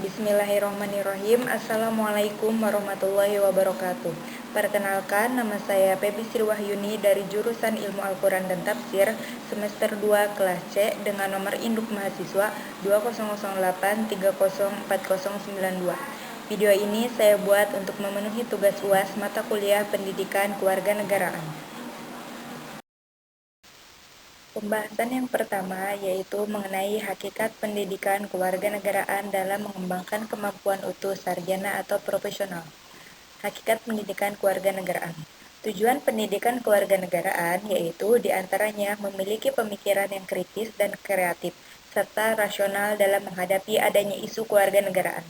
Bismillahirrahmanirrahim. Assalamualaikum warahmatullahi wabarakatuh. Perkenalkan, nama saya Febi Sri Wahyuni dari jurusan Ilmu Al-Quran dan Tafsir semester 2 kelas C dengan nomor induk mahasiswa 2008304092. Video ini saya buat untuk memenuhi tugas UAS mata kuliah Pendidikan Kewarganegaraan. Pembahasan yang pertama yaitu mengenai hakikat pendidikan kewarganegaraan dalam mengembangkan kemampuan utuh sarjana atau profesional. Hakikat pendidikan kewarganegaraan. Tujuan pendidikan kewarganegaraan yaitu diantaranya memiliki pemikiran yang kritis dan kreatif, serta rasional dalam menghadapi adanya isu kewarganegaraan.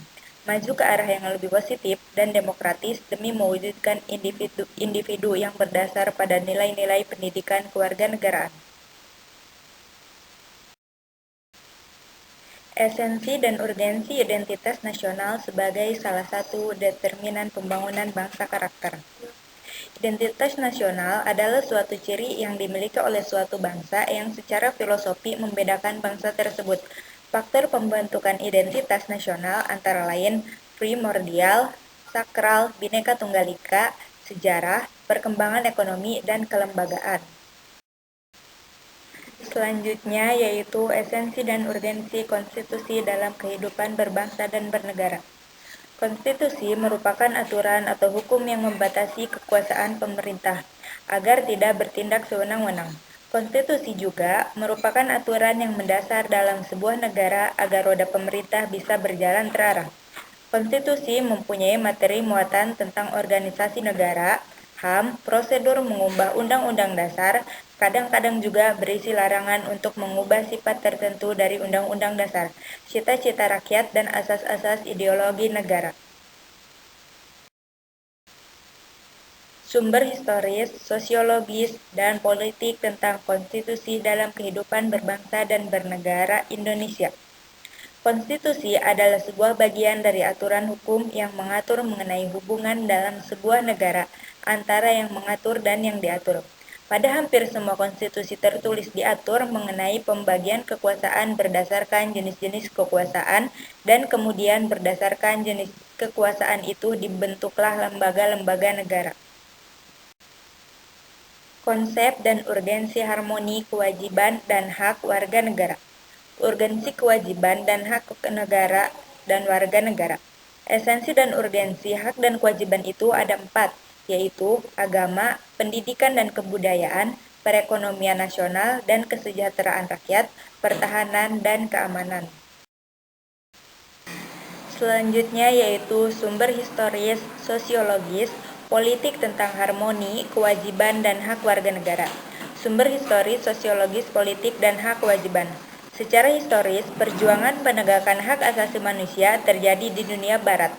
Maju ke arah yang lebih positif dan demokratis demi mewujudkan individu yang berdasar pada nilai-nilai pendidikan kewarganegaraan. Esensi dan urgensi identitas nasional sebagai salah satu determinan pembangunan bangsa karakter. Identitas nasional adalah suatu ciri yang dimiliki oleh suatu bangsa yang secara filosofi membedakan bangsa tersebut. Faktor pembentukan identitas nasional antara lain primordial, sakral, Bhinneka Tunggal Ika, sejarah, perkembangan ekonomi, dan kelembagaan. Selanjutnya yaitu esensi dan urgensi konstitusi dalam kehidupan berbangsa dan bernegara. Konstitusi merupakan aturan atau hukum yang membatasi kekuasaan pemerintah agar tidak bertindak sewenang-wenang. Konstitusi juga merupakan aturan yang mendasar dalam sebuah negara agar roda pemerintah bisa berjalan terarah. Konstitusi mempunyai materi muatan tentang organisasi negara, HAM, prosedur mengubah undang-undang dasar, kadang-kadang juga berisi larangan untuk mengubah sifat tertentu dari undang-undang dasar, cita-cita rakyat, dan asas-asas ideologi negara. Sumber historis, sosiologis, dan politik tentang konstitusi dalam kehidupan berbangsa dan bernegara Indonesia. Konstitusi adalah sebuah bagian dari aturan hukum yang mengatur mengenai hubungan dalam sebuah negara antara yang mengatur dan yang diatur. Pada hampir semua konstitusi tertulis diatur mengenai pembagian kekuasaan berdasarkan jenis-jenis kekuasaan dan kemudian berdasarkan jenis kekuasaan itu dibentuklah lembaga-lembaga negara. Konsep dan urgensi harmoni kewajiban dan hak warga negara. Urgensi kewajiban dan hak negara dan warga negara. Esensi dan urgensi hak dan kewajiban itu ada 4, yaitu agama, pendidikan dan kebudayaan, perekonomian nasional dan kesejahteraan rakyat, pertahanan dan keamanan. Selanjutnya yaitu sumber historis, sosiologis, politik tentang harmoni, kewajiban dan hak warga negara. Sumber historis, sosiologis, politik dan hak kewajiban. Secara historis, perjuangan penegakan hak asasi manusia terjadi di dunia barat.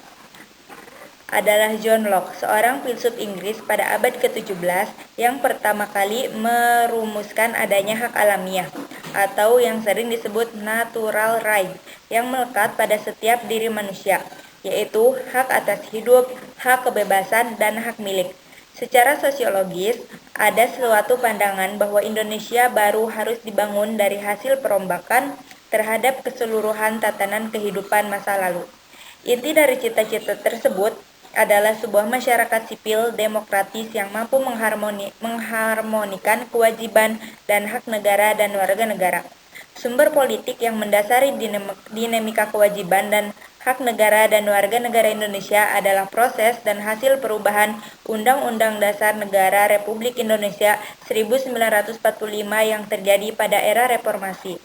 Adalah John Locke, seorang filsuf Inggris pada abad ke-17 yang pertama kali merumuskan adanya hak alamiah atau yang sering disebut natural right yang melekat pada setiap diri manusia, yaitu hak atas hidup, hak kebebasan, dan hak milik. Secara sosiologis, ada suatu pandangan bahwa Indonesia baru harus dibangun dari hasil perombakan terhadap keseluruhan tatanan kehidupan masa lalu. Inti dari cita-cita tersebut adalah sebuah masyarakat sipil demokratis yang mampu mengharmonikan kewajiban dan hak negara dan warga negara. Sumber politik yang mendasari dinamika kewajiban dan hak negara dan warga negara Indonesia adalah proses dan hasil perubahan Undang-Undang Dasar Negara Republik Indonesia 1945 yang terjadi pada era reformasi.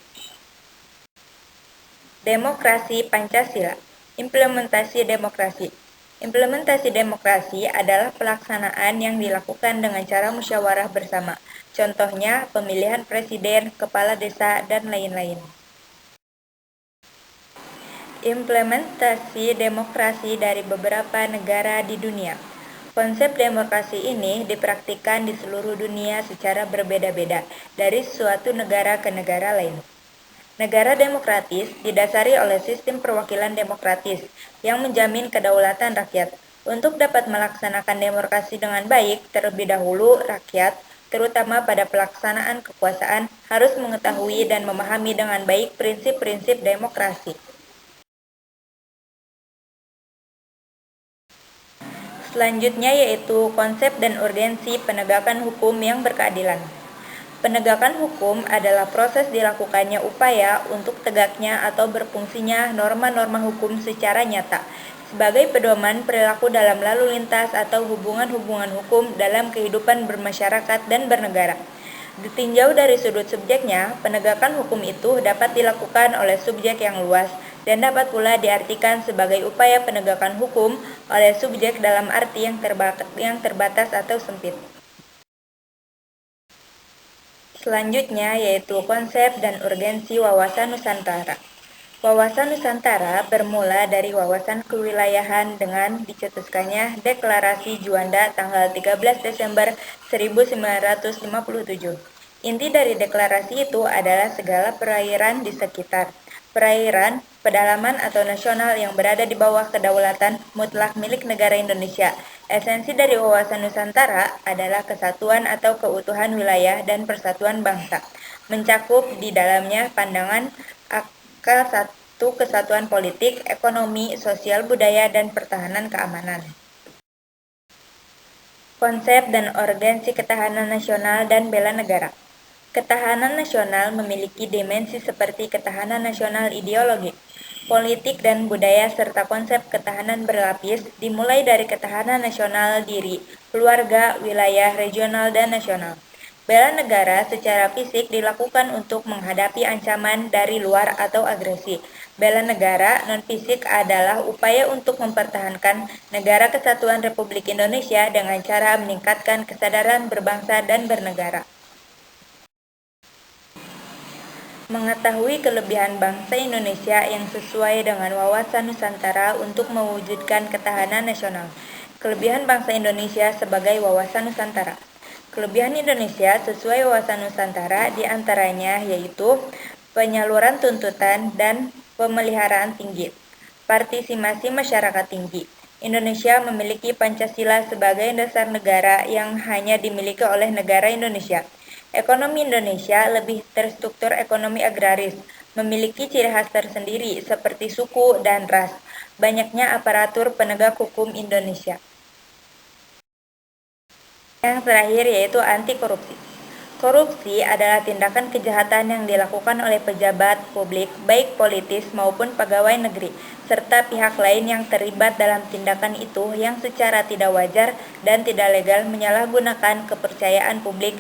Demokrasi Pancasila. Implementasi demokrasi. Implementasi demokrasi adalah pelaksanaan yang dilakukan dengan cara musyawarah bersama. Contohnya, pemilihan presiden, kepala desa, dan lain-lain. Implementasi demokrasi dari beberapa negara di dunia. Konsep demokrasi ini dipraktikkan di seluruh dunia secara berbeda-beda dari suatu negara ke negara lain. Negara demokratis didasari oleh sistem perwakilan demokratis yang menjamin kedaulatan rakyat. Untuk dapat melaksanakan demokrasi dengan baik, terlebih dahulu rakyat, terutama pada pelaksanaan kekuasaan, harus mengetahui dan memahami dengan baik prinsip-prinsip demokrasi. Selanjutnya yaitu konsep dan urgensi penegakan hukum yang berkeadilan. Penegakan hukum adalah proses dilakukannya upaya untuk tegaknya atau berfungsinya norma-norma hukum secara nyata, sebagai pedoman perilaku dalam lalu lintas atau hubungan-hubungan hukum dalam kehidupan bermasyarakat dan bernegara. Ditinjau dari sudut subjeknya, penegakan hukum itu dapat dilakukan oleh subjek yang luas dan dapat pula diartikan sebagai upaya penegakan hukum oleh subjek dalam arti yang terbatas atau sempit. Selanjutnya yaitu konsep dan urgensi wawasan Nusantara. Wawasan Nusantara bermula dari wawasan kewilayahan dengan dicetuskannya Deklarasi Juanda tanggal 13 Desember 1957. Inti dari deklarasi itu adalah segala perairan di sekitar perairan, pedalaman atau nasional yang berada di bawah kedaulatan mutlak milik negara Indonesia. Esensi dari wawasan Nusantara adalah kesatuan atau keutuhan wilayah dan persatuan bangsa. Mencakup di dalamnya pandangan akal satu kesatuan politik, ekonomi, sosial, budaya, dan pertahanan keamanan. Konsep dan urgensi ketahanan nasional dan bela negara. Ketahanan nasional memiliki dimensi seperti ketahanan nasional ideologi, politik dan budaya serta konsep ketahanan berlapis dimulai dari ketahanan nasional diri, keluarga, wilayah, regional, dan nasional. Bela negara secara fisik dilakukan untuk menghadapi ancaman dari luar atau agresi. Bela negara non-fisik adalah upaya untuk mempertahankan negara kesatuan Republik Indonesia dengan cara meningkatkan kesadaran berbangsa dan bernegara. Mengetahui kelebihan bangsa Indonesia yang sesuai dengan wawasan Nusantara untuk mewujudkan ketahanan nasional. Kelebihan bangsa Indonesia sebagai wawasan Nusantara. Kelebihan Indonesia sesuai wawasan Nusantara diantaranya yaitu penyaluran tuntutan dan pemeliharaan tinggi, partisipasi masyarakat tinggi. Indonesia memiliki Pancasila sebagai dasar negara yang hanya dimiliki oleh negara Indonesia. Ekonomi Indonesia lebih terstruktur ekonomi agraris, memiliki ciri khas tersendiri seperti suku dan ras. Banyaknya aparatur penegak hukum Indonesia. Yang terakhir yaitu anti korupsi. Korupsi adalah tindakan kejahatan yang dilakukan oleh pejabat publik, baik politis maupun pegawai negeri, serta pihak lain yang terlibat dalam tindakan itu yang secara tidak wajar dan tidak legal menyalahgunakan kepercayaan publik